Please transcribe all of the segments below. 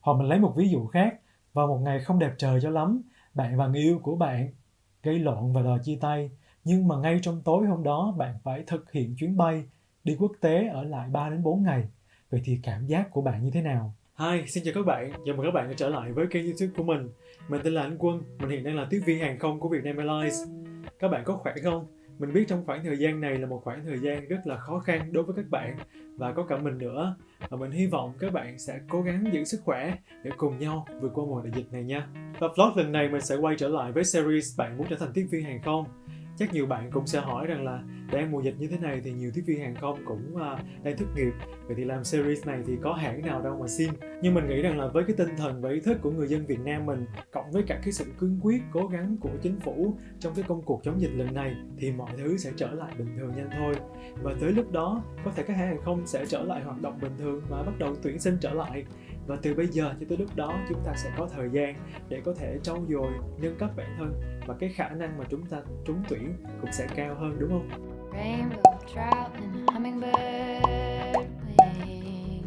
Hoặc mình lấy một ví dụ khác, vào một ngày không đẹp trời cho lắm, bạn và người yêu của bạn gây lộn và đòi chia tay, nhưng mà ngay trong tối hôm đó bạn phải thực hiện chuyến bay đi quốc tế ở lại 3 đến 4 ngày. Vậy thì cảm giác của bạn như thế nào? Hi, xin chào các bạn, chào mừng các bạn đã trở lại với kênh YouTube của mình. Mình tên là Anh Quân, mình hiện đang là tiếp viên hàng không của Vietnam Airlines. Các bạn có khỏe không? Mình biết trong khoảng thời gian này là một khoảng thời gian rất là khó khăn đối với các bạn và có cả mình nữa. Và mình hy vọng các bạn sẽ cố gắng giữ sức khỏe để cùng nhau vượt qua mùa đại dịch này nha. Và vlog lần này mình sẽ quay trở lại với series Bạn muốn trở thành tiếp viên hàng không. Chắc nhiều bạn cũng sẽ hỏi rằng là đang mùa dịch như thế này thì nhiều tiếp viên hàng không cũng đang thất nghiệp. Vậy thì làm series này thì có hãng nào đâu mà xin. Nhưng mình nghĩ rằng là với cái tinh thần và ý thức của người dân Việt Nam mình, cộng với cả cái sự cương quyết, cố gắng của chính phủ trong cái công cuộc chống dịch lần này, thì mọi thứ sẽ trở lại bình thường nhanh thôi. Và tới lúc đó, có thể các hãng hàng không sẽ trở lại hoạt động bình thường và bắt đầu tuyển sinh trở lại. Và từ bây giờ cho tới lúc đó, chúng ta sẽ có thời gian để có thể trau dồi, nâng cấp bản thân, và cái khả năng mà chúng ta trúng tuyển cũng sẽ cao hơn, đúng không? Rainbow trout and hummingbird wing.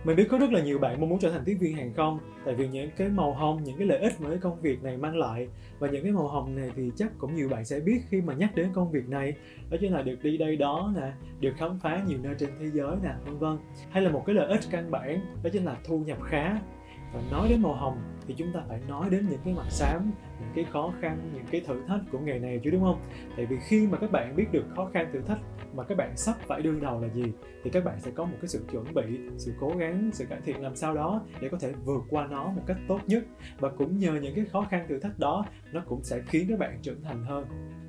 Mình biết có rất là nhiều bạn mong muốn trở thành tiếp viên hàng không, tại vì những cái màu hồng, những cái lợi ích mà cái công việc này mang lại. Và những cái màu hồng này thì chắc cũng nhiều bạn sẽ biết khi mà nhắc đến công việc này, đó chính là được đi đây đó nè, được khám phá nhiều nơi trên thế giới nè, vân vân. Hay là một cái lợi ích căn bản, đó chính là thu nhập khá. Và nói đến màu hồng thì chúng ta phải nói đến những cái mặt xám, những cái khó khăn, những cái thử thách của nghề này chứ, đúng không? Tại vì khi mà các bạn biết được khó khăn, thử thách mà các bạn sắp phải đương đầu là gì, thì các bạn sẽ có một cái sự chuẩn bị, sự cố gắng, sự cải thiện làm sao đó để có thể vượt qua nó một cách tốt nhất. Và cũng nhờ những cái khó khăn, thử thách đó, nó cũng sẽ khiến các bạn trưởng thành hơn.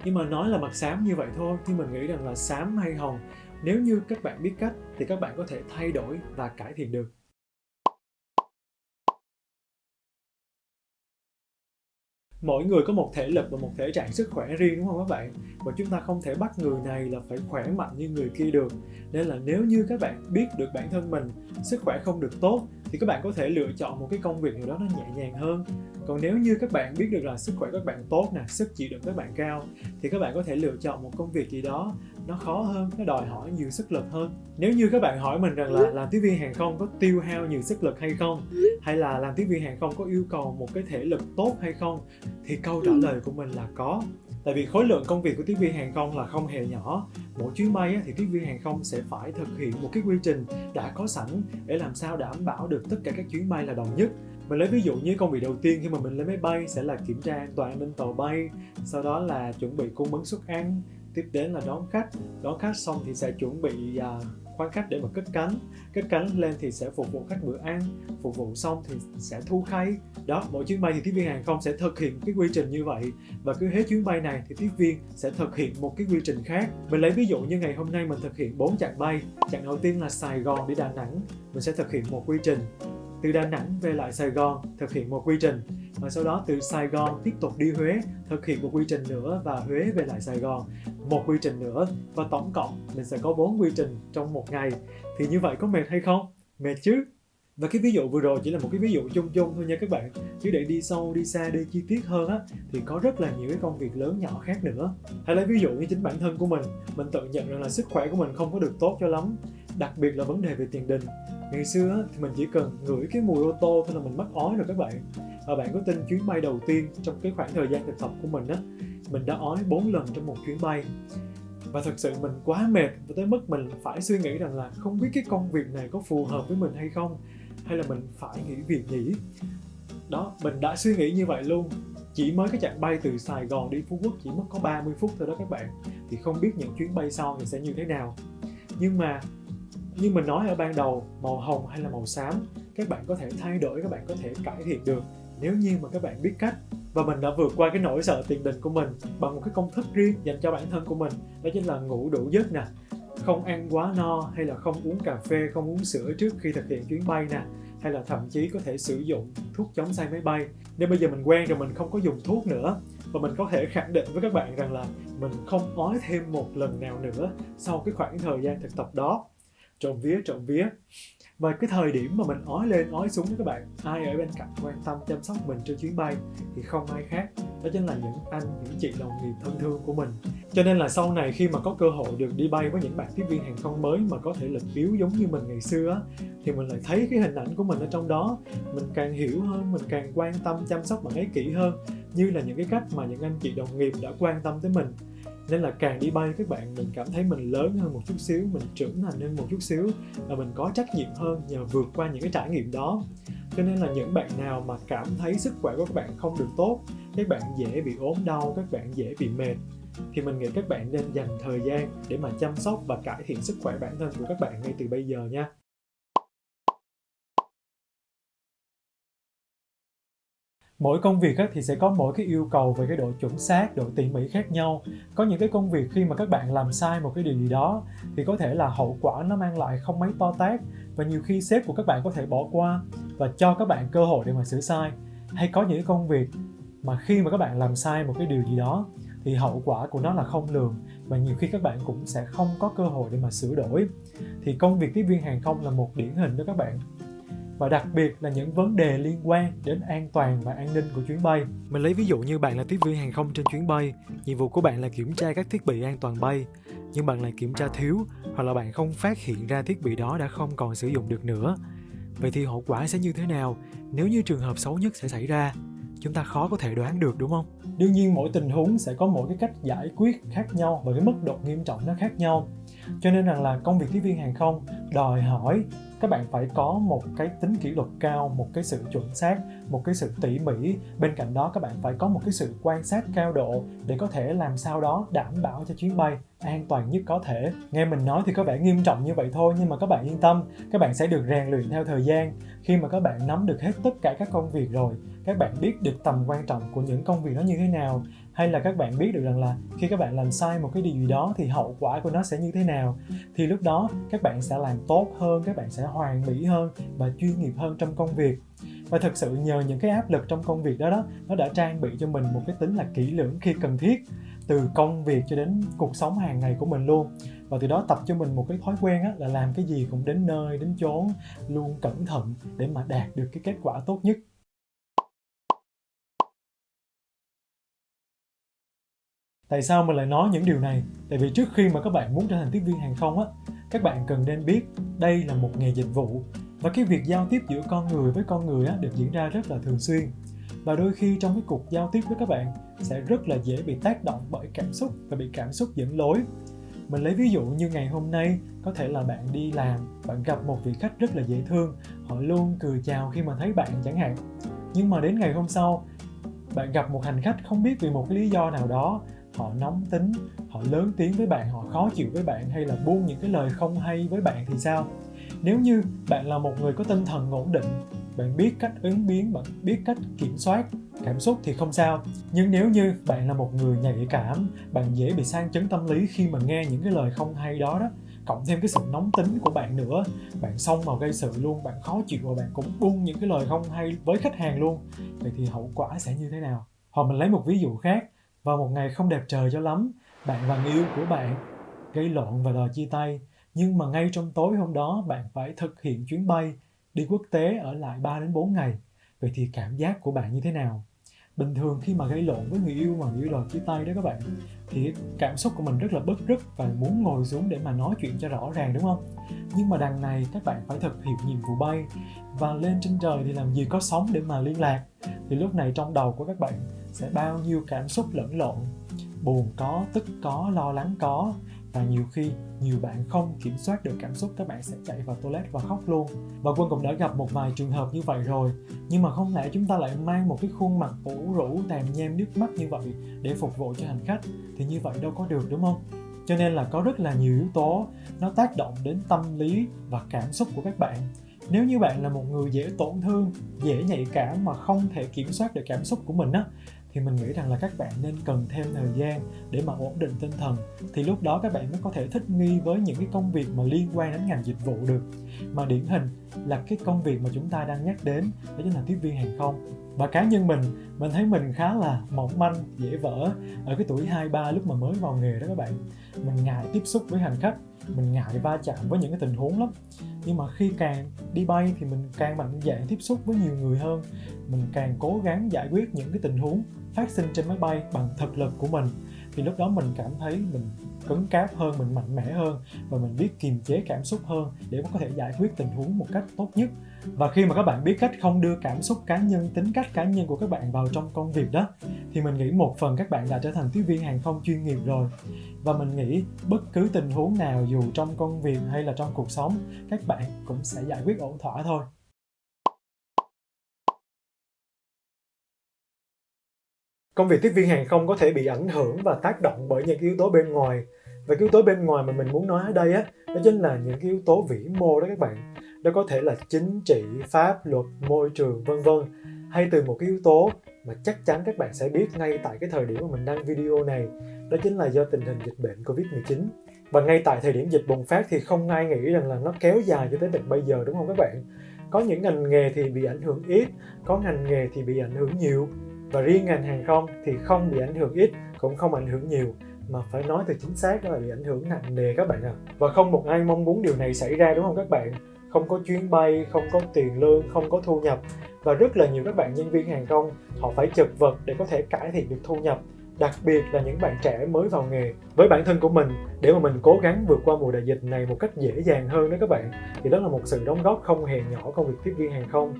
Nhưng mà nói là mặt xám như vậy thôi, thì mình nghĩ rằng là xám hay hồng, nếu như các bạn biết cách thì các bạn có thể thay đổi và cải thiện được. Mỗi người có một thể lực và một thể trạng sức khỏe riêng, đúng không các bạn? Và chúng ta không thể bắt người này là phải khỏe mạnh như người kia được. Nên là nếu như các bạn biết được bản thân mình sức khỏe không được tốt thì các bạn có thể lựa chọn một cái công việc nào đó nó nhẹ nhàng hơn. Còn nếu như các bạn biết được là sức khỏe các bạn tốt nè, sức chịu đựng các bạn cao, thì các bạn có thể lựa chọn một công việc gì đó nó khó hơn, nó đòi hỏi nhiều sức lực hơn. Nếu như các bạn hỏi mình rằng là làm tiếp viên hàng không có tiêu hao nhiều sức lực hay không, hay là làm tiếp viên hàng không có yêu cầu một cái thể lực tốt hay không, thì câu trả lời của mình là có. Tại vì khối lượng công việc của tiếp viên hàng không là không hề nhỏ. Mỗi chuyến bay thì tiếp viên hàng không sẽ phải thực hiện một cái quy trình đã có sẵn để làm sao đảm bảo được tất cả các chuyến bay là đồng nhất. Mình lấy ví dụ như công việc đầu tiên khi mà mình lên máy bay sẽ là kiểm tra an toàn bên tàu bay, sau đó là chuẩn bị cung ứng suất ăn, tiếp đến là đón khách xong thì sẽ chuẩn bị khoang khách để mà cất cánh lên thì sẽ phục vụ khách bữa ăn, phục vụ xong thì sẽ thu khay. Đó, mỗi chuyến bay thì tiếp viên hàng không sẽ thực hiện cái quy trình như vậy, và cứ hết chuyến bay này thì tiếp viên sẽ thực hiện một cái quy trình khác. Mình lấy ví dụ như ngày hôm nay mình thực hiện 4 chặng bay. Chặng đầu tiên là Sài Gòn đi Đà Nẵng, mình sẽ thực hiện một quy trình. Từ Đà Nẵng về lại Sài Gòn thực hiện một quy trình, và sau đó từ Sài Gòn tiếp tục đi Huế thực hiện một quy trình nữa, và Huế về lại Sài Gòn một quy trình nữa, và tổng cộng mình sẽ có 4 quy trình trong một ngày. Thì như vậy có mệt hay không? Mệt chứ. Và cái ví dụ vừa rồi chỉ là một cái ví dụ chung chung thôi nha các bạn, chứ để đi sâu, đi xa, đi chi tiết hơn á thì có rất là nhiều cái công việc lớn nhỏ khác nữa. Hay lấy ví dụ như chính bản thân của mình tự nhận rằng là sức khỏe của mình không có được tốt cho lắm, đặc biệt là vấn đề về tiền đình. Ngày xưa thì mình chỉ cần ngửi cái mùi ô tô thôi là mình mắc ói rồi các bạn. Và bạn có tin chuyến bay đầu tiên trong cái khoảng thời gian thực tập của mình á, mình đã ói 4 lần trong một chuyến bay. Và thật sự mình quá mệt, và tới mức mình phải suy nghĩ rằng là không biết cái công việc này có phù hợp với mình hay không, hay là mình phải nghỉ việc nhỉ. Đó, mình đã suy nghĩ như vậy luôn. Chỉ mới cái chặng bay từ Sài Gòn đi Phú Quốc chỉ mất có 30 phút thôi đó các bạn. Thì không biết những chuyến bay sau thì sẽ như thế nào. Nhưng mà như mình nói ở ban đầu, màu hồng hay là màu xám, các bạn có thể thay đổi, các bạn có thể cải thiện được nếu như mà các bạn biết cách. Và mình đã vượt qua cái nỗi sợ tiền đình của mình bằng một cái công thức riêng dành cho bản thân của mình. Đó chính là ngủ đủ giấc nè, không ăn quá no, hay là không uống cà phê, không uống sữa trước khi thực hiện chuyến bay nè, hay là thậm chí có thể sử dụng thuốc chống say máy bay. Nên bây giờ mình quen rồi, mình không có dùng thuốc nữa. Và mình có thể khẳng định với các bạn rằng là mình không ói thêm một lần nào nữa sau cái khoảng thời gian thực tập đó. Trộm vía. Và cái thời điểm mà mình ói lên ói xuống với các bạn, ai ở bên cạnh quan tâm chăm sóc mình trên chuyến bay thì không ai khác, đó chính là những anh, những chị đồng nghiệp thân thương của mình. Cho nên là sau này khi mà có cơ hội được đi bay với những bạn tiếp viên hàng không mới mà có thể lực yếu giống như mình ngày xưa á, thì mình lại thấy cái hình ảnh của mình ở trong đó, mình càng hiểu hơn, mình càng quan tâm chăm sóc bạn ấy kỹ hơn, như là những cái cách mà những anh chị đồng nghiệp đã quan tâm tới mình. Nên là càng đi bay các bạn, mình cảm thấy mình lớn hơn một chút xíu, mình trưởng thành hơn một chút xíu, và mình có trách nhiệm hơn nhờ vượt qua những cái trải nghiệm đó. Cho nên là những bạn nào mà cảm thấy sức khỏe của các bạn không được tốt, các bạn dễ bị ốm đau, các bạn dễ bị mệt, thì mình nghĩ các bạn nên dành thời gian để mà chăm sóc và cải thiện sức khỏe bản thân của các bạn ngay từ bây giờ nha. Mỗi công việc thì sẽ có mỗi cái yêu cầu về cái độ chuẩn xác, độ tỉ mỉ khác nhau. Có những cái công việc khi mà các bạn làm sai một cái điều gì đó thì có thể là hậu quả nó mang lại không mấy to tát, và nhiều khi sếp của các bạn có thể bỏ qua và cho các bạn cơ hội để mà sửa sai. Hay có những cái công việc mà khi mà các bạn làm sai một cái điều gì đó thì hậu quả của nó là không lường, và nhiều khi các bạn cũng sẽ không có cơ hội để mà sửa đổi. Thì công việc tiếp viên hàng không là một điển hình đó các bạn. Và đặc biệt là những vấn đề liên quan đến an toàn và an ninh của chuyến bay. Mình lấy ví dụ như bạn là tiếp viên hàng không trên chuyến bay, nhiệm vụ của bạn là kiểm tra các thiết bị an toàn bay, nhưng bạn lại kiểm tra thiếu, hoặc là bạn không phát hiện ra thiết bị đó đã không còn sử dụng được nữa. Vậy thì hậu quả sẽ như thế nào nếu như trường hợp xấu nhất sẽ xảy ra? Chúng ta khó có thể đoán được, đúng không? Đương nhiên mỗi tình huống sẽ có mỗi cái cách giải quyết khác nhau và cái mức độ nghiêm trọng nó khác nhau. Cho nên rằng là công việc tiếp viên hàng không đòi hỏi các bạn phải có một cái tính kỷ luật cao, một cái sự chuẩn xác, một cái sự tỉ mỉ. Bên cạnh đó các bạn phải có một cái sự quan sát cao độ để có thể làm sao đó đảm bảo cho chuyến bay an toàn nhất có thể. Nghe mình nói thì có vẻ nghiêm trọng như vậy thôi, nhưng mà các bạn yên tâm, các bạn sẽ được rèn luyện theo thời gian. Khi mà các bạn nắm được hết tất cả các công việc rồi, các bạn biết được tầm quan trọng của những công việc đó như thế nào, hay là các bạn biết được rằng là khi các bạn làm sai một cái điều gì đó thì hậu quả của nó sẽ như thế nào, thì lúc đó các bạn sẽ làm tốt hơn, các bạn sẽ hoàn mỹ hơn và chuyên nghiệp hơn trong công việc. Và thực sự nhờ những cái áp lực trong công việc đó nó đã trang bị cho mình một cái tính là kỹ lưỡng khi cần thiết, từ công việc cho đến cuộc sống hàng ngày của mình luôn. Và từ đó tập cho mình một cái thói quen là làm cái gì cũng đến nơi đến chốn, luôn cẩn thận để mà đạt được cái kết quả tốt nhất. Tại sao mình lại nói những điều này? Tại vì trước khi mà các bạn muốn trở thành tiếp viên hàng không các bạn cần nên biết đây là một nghề dịch vụ, và cái việc giao tiếp giữa con người với con người được diễn ra rất là thường xuyên. Và đôi khi trong cái cuộc giao tiếp với các bạn sẽ rất là dễ bị tác động bởi cảm xúc và bị cảm xúc dẫn lối. Mình lấy ví dụ như ngày hôm nay, có thể là bạn đi làm, bạn gặp một vị khách rất là dễ thương, họ luôn cười chào khi mà thấy bạn chẳng hạn. Nhưng mà đến ngày hôm sau, bạn gặp một hành khách không biết vì một cái lý do nào đó, họ nóng tính, họ lớn tiếng với bạn, họ khó chịu với bạn, hay là buông những cái lời không hay với bạn thì sao? Nếu như bạn là một người có tinh thần ổn định, bạn biết cách ứng biến, bạn biết cách kiểm soát cảm xúc thì không sao. Nhưng nếu như bạn là một người nhạy cảm, bạn dễ bị sang chấn tâm lý khi mà nghe những cái lời không hay đó, cộng thêm cái sự nóng tính của bạn nữa, bạn xông vào gây sự luôn, bạn khó chịu và bạn cũng buông những cái lời không hay với khách hàng luôn. Vậy thì hậu quả sẽ như thế nào? Hoặc mình lấy một ví dụ khác, vào một ngày không đẹp trời cho lắm, bạn và người yêu của bạn gây lộn và đòi chia tay, nhưng mà ngay trong tối hôm đó bạn phải thực hiện chuyến bay đi quốc tế ở lại 3 đến 4 ngày. Vậy thì cảm giác của bạn như thế nào? Bình thường khi mà gây lộn với người yêu mà người yêu đòi chia tay đó các bạn, thì cảm xúc của mình rất là bứt rứt và muốn ngồi xuống để mà nói chuyện cho rõ ràng, đúng không? Nhưng mà đằng này các bạn phải thực hiện nhiệm vụ bay, và lên trên trời thì làm gì có sóng để mà liên lạc. Thì lúc này trong đầu của các bạn sẽ bao nhiêu cảm xúc lẫn lộn, buồn có, tức có, lo lắng có. Và nhiều khi nhiều bạn không kiểm soát được cảm xúc, các bạn sẽ chạy vào toilet và khóc luôn. Và Quân cũng đã gặp một vài trường hợp như vậy rồi. Nhưng mà không lẽ chúng ta lại mang một cái khuôn mặt ủ rũ, tèm nhem nước mắt như vậy để phục vụ cho hành khách? Thì như vậy đâu có được, đúng không? Cho nên là có rất là nhiều yếu tố nó tác động đến tâm lý và cảm xúc của các bạn. Nếu như bạn là một người dễ tổn thương, dễ nhạy cảm mà không thể kiểm soát được cảm xúc của mình thì mình nghĩ rằng là các bạn nên cần thêm thời gian để mà ổn định tinh thần, thì lúc đó các bạn mới có thể thích nghi với những cái công việc mà liên quan đến ngành dịch vụ được. Mà điển hình là cái công việc mà chúng ta đang nhắc đến, đó chính là tiếp viên hàng không. Và cá nhân mình thấy mình khá là mỏng manh, dễ vỡ ở cái tuổi 23 lúc mà mới vào nghề đó các bạn. Mình ngại tiếp xúc với hành khách, mình ngại va chạm với những cái tình huống lắm. Nhưng mà khi càng đi bay thì mình càng mạnh dạn tiếp xúc với nhiều người hơn, mình càng cố gắng giải quyết những cái tình huống phát sinh trên máy bay bằng thực lực của mình. thì lúc đó mình cảm thấy mình cứng cáp hơn, mình mạnh mẽ hơn và mình biết kiềm chế cảm xúc hơn để có thể giải quyết tình huống một cách tốt nhất. Và khi mà các bạn biết cách không đưa cảm xúc cá nhân, tính cách cá nhân của các bạn vào trong công việc đó, thì mình nghĩ một phần các bạn đã trở thành tiếp viên hàng không chuyên nghiệp rồi. Và mình nghĩ bất cứ tình huống nào, dù trong công việc hay là trong cuộc sống, các bạn cũng sẽ giải quyết ổn thỏa thôi. Công việc tiếp viên hàng không có thể bị ảnh hưởng và tác động bởi những yếu tố bên ngoài. Và cái yếu tố bên ngoài mà mình muốn nói ở đây đó chính là những cái yếu tố vĩ mô đó các bạn. Đó có thể là chính trị, pháp luật, môi trường, vân vân. Hay từ một cái yếu tố mà chắc chắn các bạn sẽ biết ngay tại cái thời điểm mà mình đăng video này, đó chính là do tình hình dịch bệnh Covid-19. Và ngay tại thời điểm dịch bùng phát thì không ai nghĩ rằng là nó kéo dài cho tới tận bây giờ, đúng không các bạn? Có những ngành nghề thì bị ảnh hưởng ít, có ngành nghề thì bị ảnh hưởng nhiều. Và riêng ngành hàng không thì không bị ảnh hưởng ít, cũng không ảnh hưởng nhiều, mà phải nói từ chính xác đó là bị ảnh hưởng nặng nề các bạn ạ. Và không một ai mong muốn điều này xảy ra, đúng không các bạn? Không có chuyến bay, không có tiền lương, không có thu nhập. Và rất là nhiều các bạn nhân viên hàng không, họ phải chật vật để có thể cải thiện được thu nhập. Đặc biệt là những bạn trẻ mới vào nghề. Với bản thân của mình, để mà mình cố gắng vượt qua mùa đại dịch này một cách dễ dàng hơn đó các bạn, thì đó là một sự đóng góp không hề nhỏ công việc tiếp viên hàng không.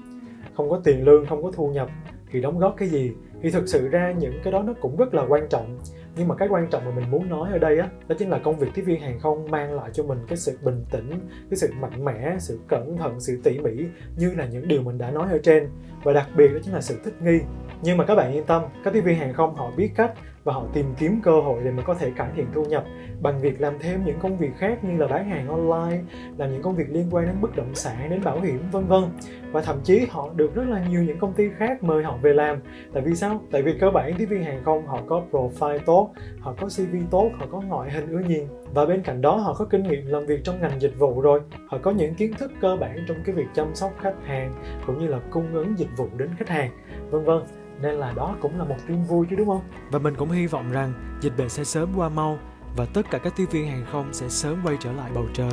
Không có tiền lương, không có thu nhập thì đóng góp cái gì? Thì thực sự ra những cái đó nó cũng rất là quan trọng. Nhưng mà cái quan trọng mà mình muốn nói ở đây đó chính là công việc tiếp viên hàng không mang lại cho mình cái sự bình tĩnh, cái sự mạnh mẽ, sự cẩn thận, sự tỉ mỉ như là những điều mình đã nói ở trên. Và đặc biệt đó chính là sự thích nghi. Nhưng mà các bạn yên tâm, các tiếp viên hàng không họ biết cách và họ tìm kiếm cơ hội để mà có thể cải thiện thu nhập bằng việc làm thêm những công việc khác như là bán hàng online, làm những công việc liên quan đến bất động sản, đến bảo hiểm, vân vân. Và thậm chí họ được rất là nhiều những công ty khác mời họ về làm. Tại vì sao? Tại vì cơ bản tiếp viên hàng không họ có profile tốt, họ có CV tốt, họ có ngoại hình ưa nhìn. Và bên cạnh đó họ có kinh nghiệm làm việc trong ngành dịch vụ rồi. Họ có những kiến thức cơ bản trong cái việc chăm sóc khách hàng cũng như là cung ứng dịch vụ đến khách hàng, vân vân. Nên là đó cũng là một tin vui chứ, đúng không? Và mình cũng hy vọng rằng dịch bệnh sẽ sớm qua mau và tất cả các tiếp viên hàng không sẽ sớm quay trở lại bầu trời.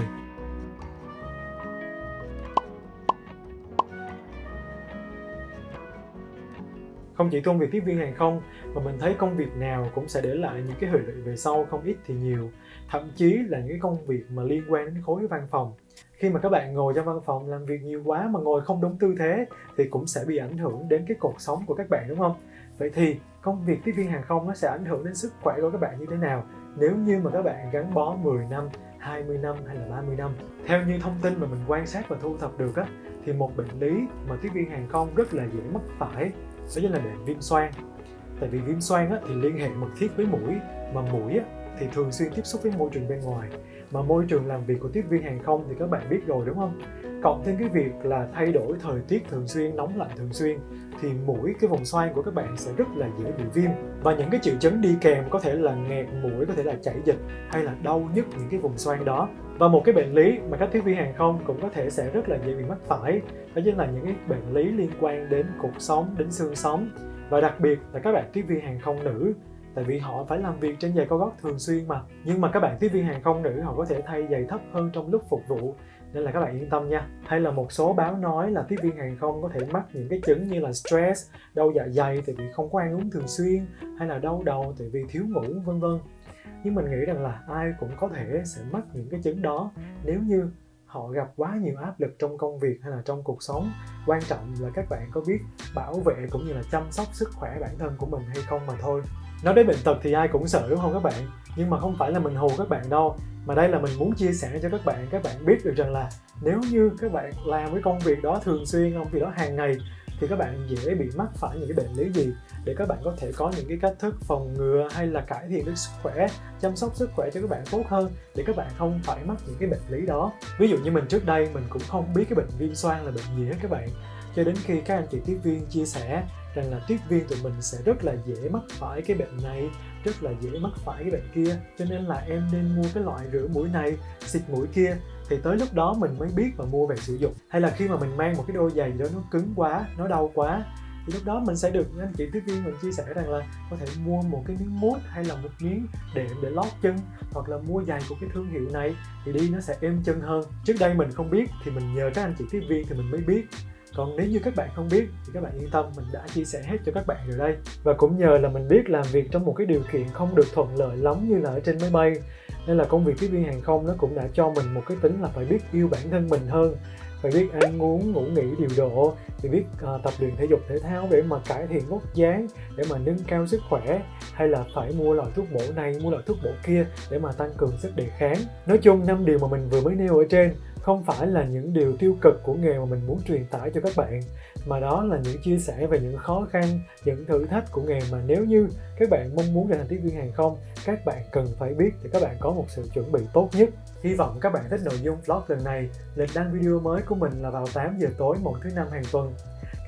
Không chỉ công việc tiếp viên hàng không mà mình thấy công việc nào cũng sẽ để lại những cái hệ lụy về sau, không ít thì nhiều. Thậm chí là những cái công việc mà liên quan đến khối văn phòng. Khi mà các bạn ngồi trong văn phòng làm việc nhiều quá mà ngồi không đúng tư thế thì cũng sẽ bị ảnh hưởng đến cái cột sống của các bạn, đúng không? Vậy thì công việc tiếp viên hàng không nó sẽ ảnh hưởng đến sức khỏe của các bạn như thế nào nếu như mà các bạn gắn bó 10 năm, 20 năm hay là 30 năm? Theo như thông tin mà mình quan sát và thu thập được thì một bệnh lý mà tiếp viên hàng không rất là dễ mắc phải, đó chính là bệnh viêm xoang. Tại vì viêm xoang thì liên hệ mật thiết với mũi, mà mũi thì thường xuyên tiếp xúc với môi trường bên ngoài. Mà môi trường làm việc của tiếp viên hàng không thì các bạn biết rồi, đúng không? Cộng thêm cái việc là thay đổi thời tiết thường xuyên, nóng lạnh thường xuyên, thì mũi, cái vòng xoang của các bạn sẽ rất là dễ bị viêm. Và những cái triệu chứng đi kèm có thể là nghẹt mũi, có thể là chảy dịch hay là đau nhức những cái vùng xoang đó. Và một cái bệnh lý mà các tiếp viên hàng không cũng có thể sẽ rất là dễ bị mắc phải, đó chính là những cái bệnh lý liên quan đến cột sống, đến xương sống. Và đặc biệt là các bạn tiếp viên hàng không nữ, tại vì họ phải làm việc trên giày cao gót thường xuyên mà. Nhưng mà các bạn tiếp viên hàng không nữ họ có thể thay giày thấp hơn trong lúc phục vụ, nên là các bạn yên tâm nha. Hay là một số báo nói là tiếp viên hàng không có thể mắc những cái chứng như là stress, đau dạ dày tại vì không có ăn uống thường xuyên, hay là đau đầu tại vì thiếu ngủ, vân vân. Nhưng mình nghĩ rằng là ai cũng có thể sẽ mắc những cái chứng đó nếu như họ gặp quá nhiều áp lực trong công việc hay là trong cuộc sống. Quan trọng là các bạn có biết bảo vệ cũng như là chăm sóc sức khỏe bản thân của mình hay không mà thôi. Nói đến bệnh tật thì ai cũng sợ, đúng không các bạn? Nhưng mà không phải là mình hù các bạn đâu, mà đây là mình muốn chia sẻ cho các bạn biết được rằng là nếu như các bạn làm cái công việc đó thường xuyên, công việc đó hàng ngày, thì các bạn dễ bị mắc phải những cái bệnh lý gì, để các bạn có thể có những cái cách thức phòng ngừa hay là cải thiện được sức khỏe, chăm sóc sức khỏe cho các bạn tốt hơn, để các bạn không phải mắc những cái bệnh lý đó. Ví dụ như mình trước đây mình cũng không biết cái bệnh viêm xoang là bệnh gì hết các bạn, cho đến khi các anh chị tiếp viên chia sẻ rằng là tiếp viên tụi mình sẽ rất là dễ mắc phải cái bệnh này, rất là dễ mắc phải cái bệnh kia, cho nên là em nên mua cái loại rửa mũi này, xịt mũi kia. Thì tới lúc đó mình mới biết và mua về sử dụng. Hay là khi mà mình mang một cái đôi giày gì đó nó cứng quá, nó đau quá, thì lúc đó mình sẽ được anh chị tiếp viên mình chia sẻ rằng là có thể mua một cái miếng mút hay là một miếng đệm để lót chân, hoặc là mua giày của cái thương hiệu này thì đi nó sẽ êm chân hơn. Trước đây mình không biết thì mình nhờ các anh chị tiếp viên thì mình mới biết. Còn nếu như các bạn không biết thì các bạn yên tâm, mình đã chia sẻ hết cho các bạn rồi đây. Và cũng nhờ là mình biết làm việc trong một cái điều kiện không được thuận lợi lắm như là ở trên máy bay, nên là công việc tiếp viên hàng không nó cũng đã cho mình một cái tính là phải biết yêu bản thân mình hơn, phải biết ăn uống ngủ nghỉ điều độ, phải biết tập luyện thể dục thể thao để mà cải thiện vóc dáng, để mà nâng cao sức khỏe, hay là phải mua loại thuốc bổ này mua loại thuốc bổ kia để mà tăng cường sức đề kháng. Nói chung 5 điều mà mình vừa mới nêu ở trên không phải là những điều tiêu cực của nghề mà mình muốn truyền tải cho các bạn, mà đó là những chia sẻ về những khó khăn, những thử thách của nghề mà nếu như các bạn mong muốn trở thành tiếp viên hàng không, các bạn cần phải biết để các bạn có một sự chuẩn bị tốt nhất. Hy vọng các bạn thích nội dung vlog lần này. Lịch đăng video mới của mình là vào 8 giờ tối mỗi thứ năm hàng tuần.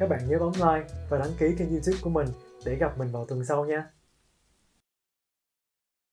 Các bạn nhớ bấm like và đăng ký kênh YouTube của mình để gặp mình vào tuần sau nha.